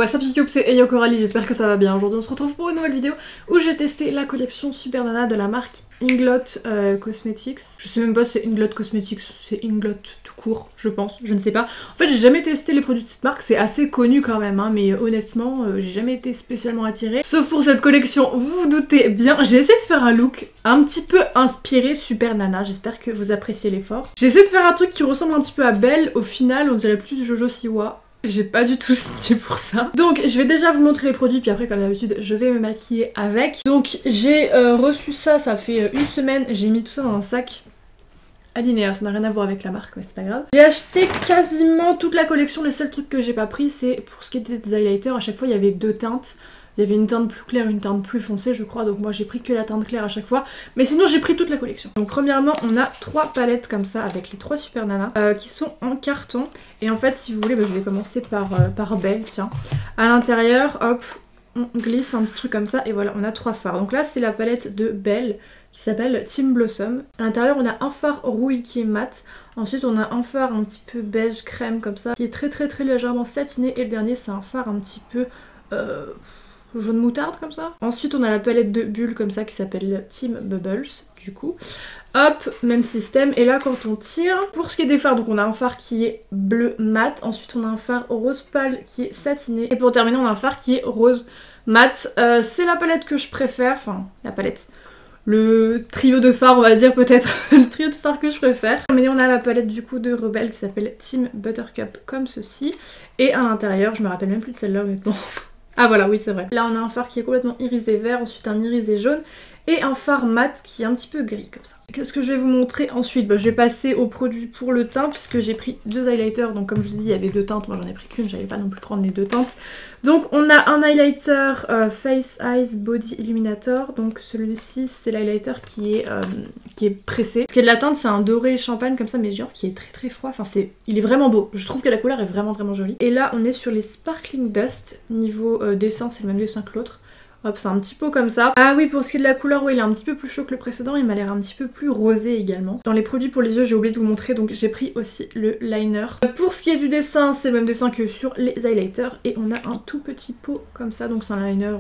What's up YouTube, c'est Eyo Coralie, j'espère que ça va bien. Aujourd'hui on se retrouve pour une nouvelle vidéo où j'ai testé la collection Super Nana de la marque Inglot Cosmetics. Je sais même pas si c'est Inglot Cosmetics, c'est Inglot tout court, je pense, je ne sais pas. En fait j'ai jamais testé les produits de cette marque, c'est assez connu quand même, hein, mais honnêtement j'ai jamais été spécialement attirée. Sauf pour cette collection, vous vous doutez bien, j'ai essayé de faire un look un petit peu inspiré Super Nana, j'espère que vous appréciez l'effort. J'ai essayé de faire un truc qui ressemble un petit peu à Belle, au final on dirait plus Jojo Siwa. J'ai pas du tout signé pour ça. Donc je vais déjà vous montrer les produits, puis après comme d'habitude je vais me maquiller avec. Donc j'ai reçu ça, ça fait une semaine, j'ai mis tout ça dans un sac Alinéa, ça n'a rien à voir avec la marque mais c'est pas grave. J'ai acheté quasiment toute la collection, les seuls trucs que j'ai pas pris c'est pour ce qui était des highlighters, à chaque fois il y avait deux teintes. Il y avait une teinte plus claire, une teinte plus foncée je crois, donc moi j'ai pris que la teinte claire à chaque fois. Mais sinon j'ai pris toute la collection. Donc premièrement on a 3 palettes comme ça avec les 3 Super Nana qui sont en carton. Et en fait si vous voulez, je vais commencer par Belle, tiens. À l'intérieur, hop, on glisse un petit truc comme ça et voilà, on a 3 fards. Donc là c'est la palette de Belle qui s'appelle Team Blossom. À l'intérieur on a un fard rouille qui est mat. Ensuite on a un fard un petit peu beige crème comme ça qui est très légèrement satiné. Et le dernier c'est un fard un petit peu... jaune moutarde comme ça. Ensuite on a la palette de bulles comme ça qui s'appelle Team Bubbles du coup. Hop, même système. Et là quand on tire, pour ce qui est des fards, donc on a un fard qui est bleu mat. Ensuite on a un fard rose pâle qui est satiné. Et pour terminer on a un fard qui est rose mat. C'est la palette que je préfère, enfin la palette. Le trio de fards on va dire peut-être, le trio de fards que je préfère. Mais on a la palette du coup de Rebelle qui s'appelle Team Buttercup comme ceci. Et à l'intérieur, je me rappelle même plus de celle-là honnêtement. Ah voilà, oui c'est vrai. Là on a un fard qui est complètement irisé vert, ensuite un irisé jaune et un fard mat qui est un petit peu gris comme ça. Qu'est-ce que je vais vous montrer ensuite? Je vais passer au produit pour le teint puisque j'ai pris 2 highlighters. Donc comme je vous dis il y avait 2 teintes, moi j'en ai pris qu'une, j'allais pas non plus prendre les 2 teintes. Donc on a un highlighter Face Eyes Body Illuminator. Donc celui-ci c'est l'highlighter qui est pressé. Ce qui est de la teinte c'est un doré champagne comme ça mais genre qui est très froid. Enfin il est vraiment beau. Je trouve que la couleur est vraiment jolie. Et là on est sur les Sparkling Dust. Niveau dessin c'est le même dessin que l'autre. Hop, c'est un petit pot comme ça. Ah oui, pour ce qui est de la couleur, oui, il est un petit peu plus chaud que le précédent. Il m'a l'air un petit peu plus rosé également. Dans les produits pour les yeux, j'ai oublié de vous montrer, donc j'ai pris aussi le liner. Pour ce qui est du dessin, c'est le même dessin que sur les highlighters. Et on a un tout petit pot comme ça, donc c'est un liner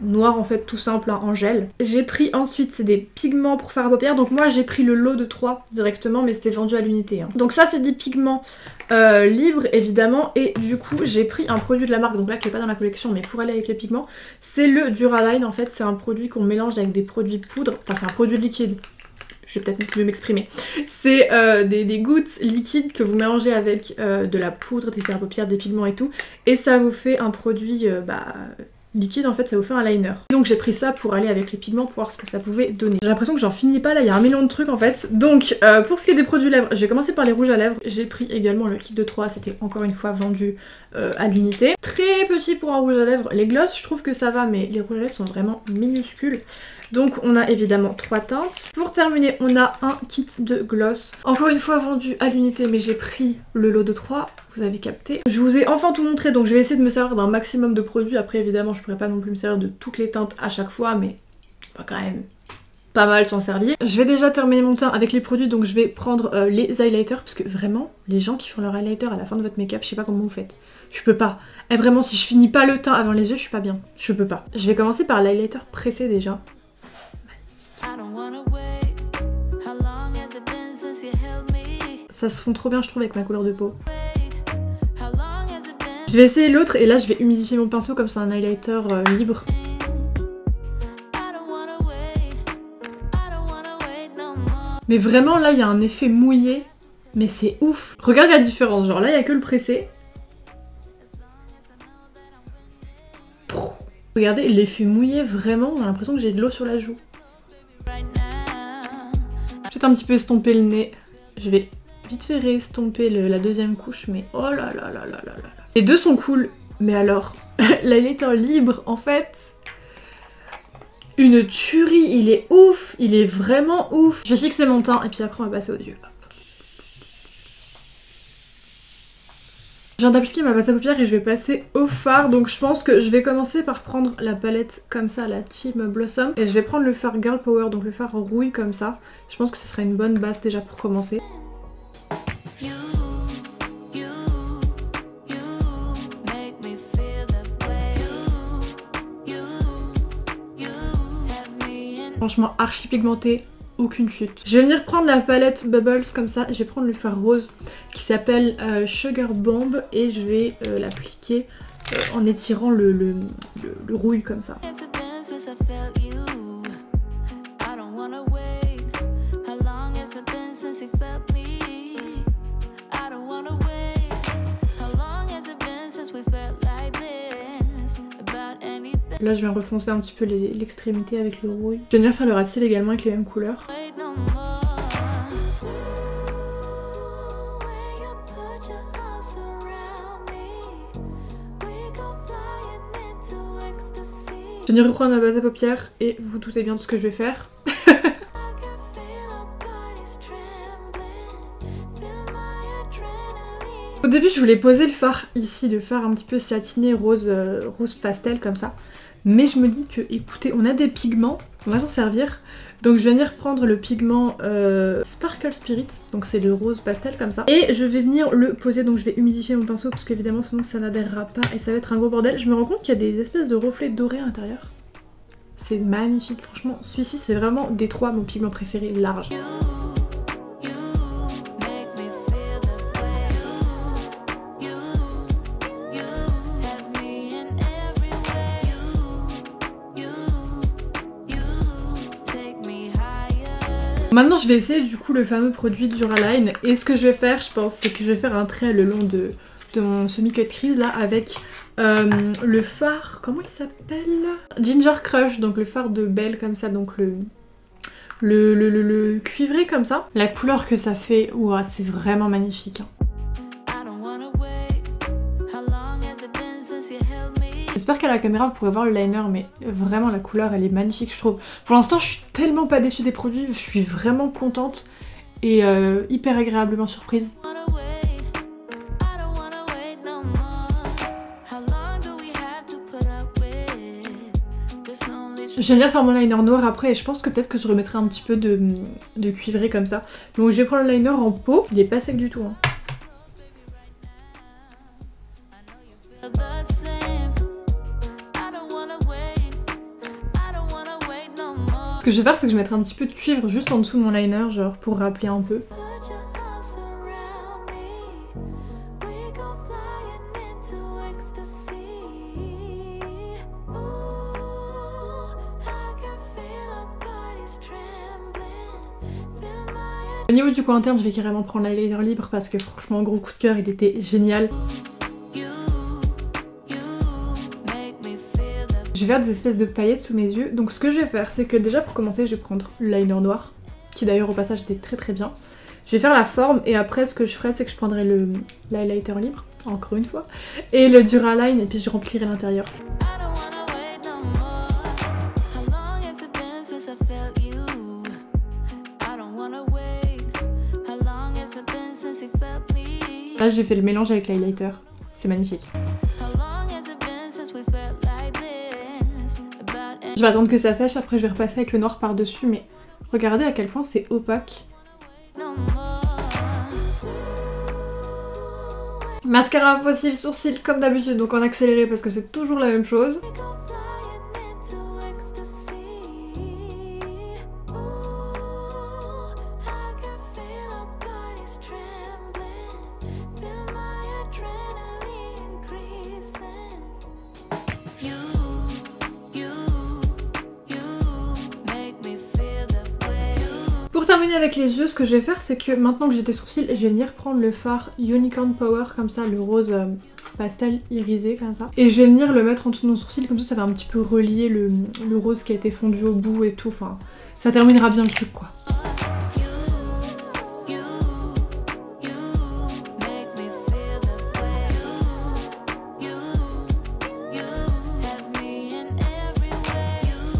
noir en fait, tout simple, hein, en gel. J'ai pris ensuite, c'est des pigments pour faire à paupières. Donc moi, j'ai pris le lot de 3 directement, mais c'était vendu à l'unité. Hein. Donc ça, c'est des pigments libres, évidemment. Et du coup, j'ai pris un produit de la marque, donc là, qui est pas dans la collection, mais pour aller avec les pigments, c'est le Duraline. En fait c'est un produit qu'on mélange avec des produits poudre, enfin c'est un produit liquide, je vais peut-être mieux m'exprimer. C'est des gouttes liquides que vous mélangez avec de la poudre, des fards à paupières, des pigments et tout, et ça vous fait un produit liquide, en fait ça vous fait un liner. Donc j'ai pris ça pour aller avec les pigments pour voir ce que ça pouvait donner. J'ai l'impression que j'en finis pas là, il y a un million de trucs en fait. Donc pour ce qui est des produits lèvres, je vais commencer par les rouges à lèvres. J'ai pris également le kit de 3, c'était encore une fois vendu à l'unité. Très petit pour un rouge à lèvres. Les gloss je trouve que ça va mais les rouges à lèvres sont vraiment minuscules. Donc on a évidemment 3 teintes. Pour terminer on a un kit de gloss. Encore une fois vendu à l'unité mais j'ai pris le lot de 3, vous avez capté. Je vous ai enfin tout montré donc je vais essayer de me servir d'un maximum de produits. Après évidemment je pourrais pas non plus me servir de toutes les teintes à chaque fois mais pas quand même pas mal s'en servir. Je vais déjà terminer mon teint avec les produits donc je vais prendre les highlighters parce que vraiment les gens qui font leur highlighter à la fin de votre make-up je sais pas comment vous faites. Je peux pas. Et vraiment si je finis pas le teint avant les yeux je suis pas bien. Je peux pas. Je vais commencer par l'highlighter pressé déjà. Ça se fond trop bien je trouve avec ma couleur de peau. Je vais essayer l'autre et là je vais humidifier mon pinceau comme c'est un highlighter libre. Mais vraiment là il y a un effet mouillé, mais c'est ouf. Regarde la différence, genre là il y a que le pressé. Regardez l'effet mouillé vraiment, on a l'impression que j'ai de l'eau sur la joue. Peut-être un petit peu estomper le nez. Je vais vite fait réestomper la deuxième couche, mais oh là là là là là là là. Les deux sont cool, mais alors, l'highlighter libre, en fait, une tuerie, il est ouf, il est vraiment ouf. Je vais fixer mon teint et puis après on va passer aux yeux. Je viens d'appliquer ma base à paupières et je vais passer au fard. Donc je pense que je vais commencer par prendre la palette comme ça, la Team Blossom. Et je vais prendre le fard Girl Power, donc le fard rouille comme ça. Je pense que ce serait une bonne base déjà pour commencer. Franchement archi pigmenté, aucune chute. Je vais venir prendre la palette Bubbles comme ça, je vais prendre le fard rose qui s'appelle Sugar Bomb et je vais l'appliquer en étirant le rouille comme ça. Là je viens refoncer un petit peu l'extrémité avec le rouille. Je vais venir faire le ras de cils également avec les mêmes couleurs. Je vais venir reprendre ma base à paupières et vous vous doutez bien de ce que je vais faire. Au début je voulais poser le fard ici, le fard un petit peu satiné rose, rose pastel comme ça. Mais je me dis que écoutez, on a des pigments, on va s'en servir. Donc je vais venir prendre le pigment Sparkle Spirit, donc c'est le rose pastel comme ça. Et je vais venir le poser, donc je vais humidifier mon pinceau parce qu'évidemment sinon ça n'adhérera pas et ça va être un gros bordel. Je me rends compte qu'il y a des espèces de reflets dorés à l'intérieur. C'est magnifique, franchement. Celui-ci c'est vraiment des trois mon pigment préféré large. Maintenant je vais essayer du coup le fameux produit Duraline et ce que je vais faire je pense c'est que je vais faire un trait le long de mon semi-cut crease là avec le fard, comment il s'appelle, Ginger Crush, donc le fard de Belle comme ça, donc le cuivré comme ça. La couleur que ça fait, ouah, c'est vraiment magnifique hein. J'espère qu'à la caméra vous pourrez voir le liner mais vraiment la couleur elle est magnifique je trouve. Pour l'instant je suis tellement pas déçue des produits, je suis vraiment contente et hyper agréablement surprise. Je vais venir faire mon liner noir après et je pense que peut-être que je remettrai un petit peu de cuivré comme ça. Donc je vais prendre le liner en peau, il est pas sec du tout hein. Ce que je vais faire c'est que je vais mettre un petit peu de cuivre juste en dessous de mon liner genre pour rappeler un peu. Au niveau du coin interne je vais carrément prendre l'eyeliner libre parce que franchement gros coup de cœur, il était génial. Je vais faire des espèces de paillettes sous mes yeux. Donc ce que je vais faire c'est que déjà pour commencer je vais prendre le liner noir, qui d'ailleurs au passage était très très bien. Je vais faire la forme et après ce que je ferai c'est que je prendrai l'highlighter libre, encore une fois, et le Duraline et puis je remplirai l'intérieur. Là j'ai fait le mélange avec l'highlighter, c'est magnifique. Je vais attendre que ça sèche, après je vais repasser avec le noir par dessus, mais regardez à quel point c'est opaque. Mascara faux cils, sourcils comme d'habitude, donc en accéléré parce que c'est toujours la même chose. Pour terminer avec les yeux, ce que je vais faire c'est que maintenant que j'ai des sourcils, je vais venir prendre le fard Unicorn Power comme ça, le rose pastel irisé comme ça. Et je vais venir le mettre en dessous de mon sourcil, comme ça va un petit peu relier le rose qui a été fondu au bout et tout, enfin ça terminera bien le truc quoi.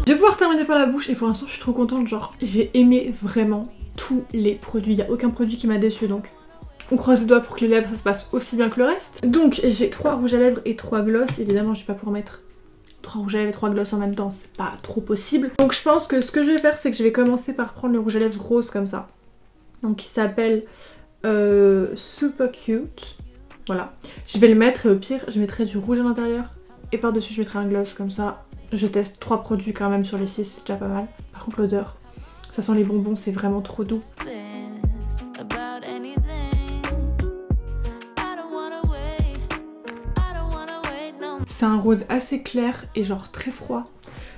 Je vais pouvoir terminer par la bouche et pour l'instant je suis trop contente, genre j'ai aimé vraiment tous les produits, il n'y a aucun produit qui m'a déçue donc on croise les doigts pour que les lèvres ça se passe aussi bien que le reste. Donc j'ai 3 rouges à lèvres et 3 gloss, évidemment je vais pas pouvoir mettre 3 rouges à lèvres et 3 gloss en même temps, c'est pas trop possible. Donc je pense que ce que je vais faire c'est que je vais commencer par prendre le rouge à lèvres rose comme ça, donc qui s'appelle Super Cute, voilà. Je vais le mettre et au pire je mettrai du rouge à l'intérieur et par dessus je mettrai un gloss comme ça. Je teste 3 produits quand même sur les 6, c'est déjà pas mal. Par contre l'odeur, ça sent les bonbons, c'est vraiment trop doux. C'est un rose assez clair et genre très froid.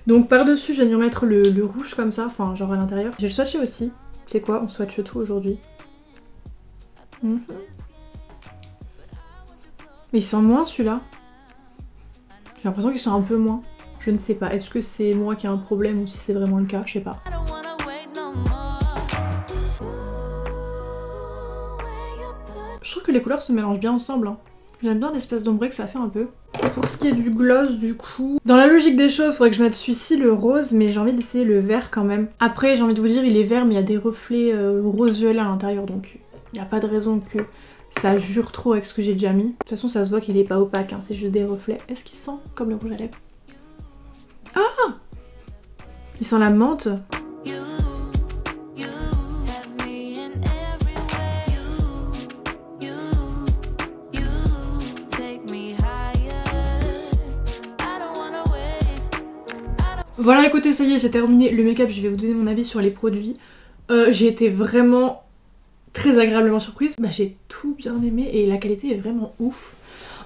Donc par-dessus, je vais venir mettre le rouge comme ça, enfin genre à l'intérieur. J'ai le swatché aussi. C'est quoi? On swatche tout aujourd'hui. Mais il sent moins celui-là. J'ai l'impression qu'il sent un peu moins. Je ne sais pas. Est-ce que c'est moi qui ai un problème ou si c'est vraiment le cas? Je sais pas. Je trouve que les couleurs se mélangent bien ensemble. Hein. J'aime bien l'espèce d'ombré que ça fait un peu. Pour ce qui est du gloss, du coup, dans la logique des choses, il faudrait que je mette celui-ci, le rose, mais j'ai envie d'essayer le vert quand même. Après, j'ai envie de vous dire, il est vert, mais il y a des reflets rose-violet à l'intérieur, donc il n'y a pas de raison que ça jure trop avec ce que j'ai déjà mis. De toute façon, ça se voit qu'il est pas opaque, hein, c'est juste des reflets. Est-ce qu'il sent comme le rouge à lèvres? Ah! Il sent la menthe. Voilà, écoutez, ça y est, j'ai terminé le make-up, je vais vous donner mon avis sur les produits. J'ai été vraiment très agréablement surprise. Bah, j'ai tout bien aimé et la qualité est vraiment ouf.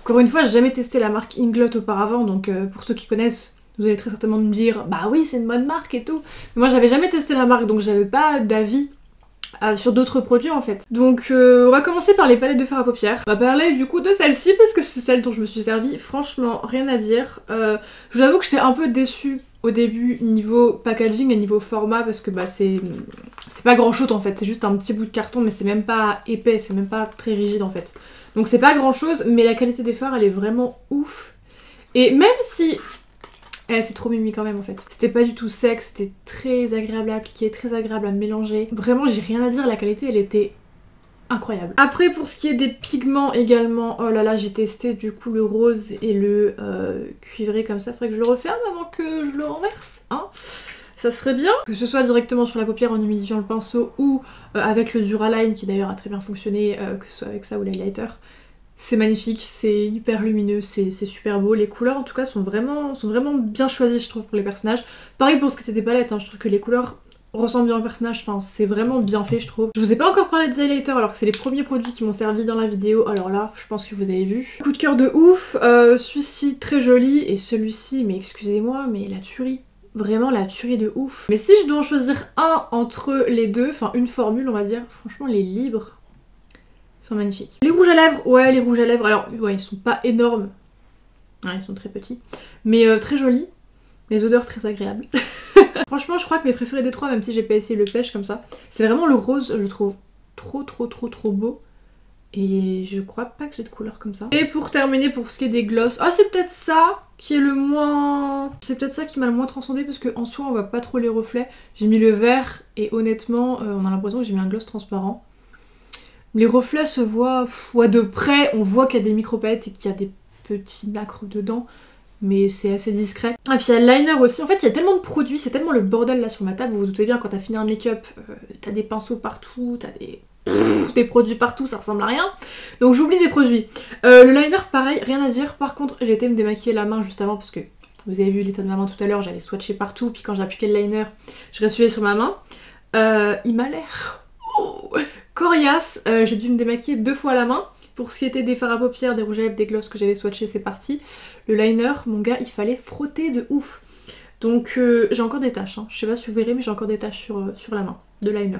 Encore une fois, j'ai jamais testé la marque Inglot auparavant, donc pour ceux qui connaissent, vous allez très certainement me dire « Bah oui, c'est une bonne marque et tout ». Mais moi, j'avais jamais testé la marque, donc j'avais pas d'avis sur d'autres produits en fait. Donc on va commencer par les palettes de fard à paupières. On va parler du coup de celle-ci parce que c'est celle dont je me suis servie. Franchement, rien à dire. Je vous avoue que j'étais un peu déçue au début niveau packaging et niveau format parce que bah c'est pas grand chose en fait, c'est juste un petit bout de carton mais c'est même pas épais, c'est même pas très rigide en fait. Donc c'est pas grand chose mais la qualité des fards elle est vraiment ouf. Et même si... c'est trop mimi quand même en fait. C'était pas du tout sec, c'était très agréable à appliquer, très agréable à mélanger. Vraiment j'ai rien à dire, la qualité elle était incroyable. Après pour ce qui est des pigments également, oh là là j'ai testé du coup le rose et le cuivré comme ça, faudrait que je le referme avant que je le renverse, hein. Ça serait bien. Que ce soit directement sur la paupière en humidifiant le pinceau ou avec le Duraline qui d'ailleurs a très bien fonctionné, que ce soit avec ça ou l'highlighter. C'est magnifique, c'est hyper lumineux, c'est super beau. Les couleurs en tout cas sont vraiment bien choisies je trouve pour les personnages. Pareil pour ce qui était des palettes, hein, je trouve que les couleurs ressemblent bien au personnage, enfin c'est vraiment bien fait je trouve. Je vous ai pas encore parlé des highlighters alors que c'est les premiers produits qui m'ont servi dans la vidéo, alors là je pense que vous avez vu. Coup de cœur de ouf, celui-ci très joli et celui-ci, mais excusez-moi, mais la tuerie. Vraiment la tuerie de ouf. Mais si je dois en choisir un entre les deux, enfin une formule on va dire, franchement les libres sont magnifiques. Les rouges à lèvres, ouais les rouges à lèvres, alors ouais ils sont pas énormes, ouais, ils sont très petits, mais très jolis, les odeurs très agréables. Franchement je crois que mes préférés des trois, même si j'ai pas essayé le pêche comme ça, c'est vraiment le rose je trouve trop beau. Et je crois pas que j'ai de couleur comme ça. Et pour terminer, pour ce qui est des gloss, ah c'est peut-être ça qui est le moins... C'est peut-être ça qui m'a le moins transcendé parce qu'en soi on voit pas trop les reflets. J'ai mis le vert et honnêtement on a l'impression que j'ai mis un gloss transparent. Les reflets se voient, ouais, de près on voit qu'il y a des micro-paillettes et qu'il y a des petits nacres dedans. Mais c'est assez discret. Ah puis il y a le liner aussi, en fait il y a tellement de produits, c'est tellement le bordel là sur ma table, vous vous doutez bien quand t'as fini un make-up, t'as des pinceaux partout, t'as des produits partout, ça ressemble à rien. Donc j'oublie des produits. Le liner pareil, rien à dire, par contre j'ai été me démaquiller la main juste avant parce que vous avez vu l'état de ma main tout à l'heure, j'avais swatché partout, puis quand j'ai appliqué le liner, je ressuyais sur ma main. Il m'a l'air coriace, j'ai dû me démaquiller 2 fois la main. Pour ce qui était des fards à paupières, des rouges à lèvres, des gloss que j'avais swatché, c'est parti. Le liner, mon gars, il fallait frotter de ouf. Donc j'ai encore des taches, hein. Je sais pas si vous verrez, mais j'ai encore des taches sur la main de liner.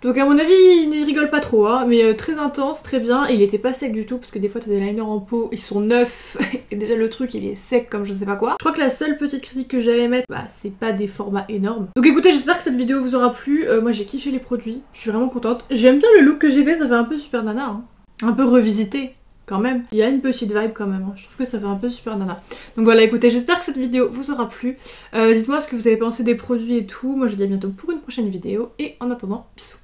Donc à mon avis, il ne rigole pas trop, hein, mais très intense, très bien. Et il était pas sec du tout, parce que des fois t'as des liners en peau, ils sont neufs, et déjà le truc il est sec comme je sais pas quoi. Je crois que la seule petite critique que j'allais mettre, bah c'est pas des formats énormes. Donc écoutez, j'espère que cette vidéo vous aura plu. Moi j'ai kiffé les produits, je suis vraiment contente. J'aime bien le look que j'ai fait, ça fait un peu super nana, hein. Un peu revisité. Quand même, il y a une petite vibe quand même, hein. Je trouve que ça fait un peu super nana. Donc voilà, écoutez, j'espère que cette vidéo vous aura plu. Dites-moi ce que vous avez pensé des produits et tout. Moi je vous dis à bientôt pour une prochaine vidéo et en attendant, bisous.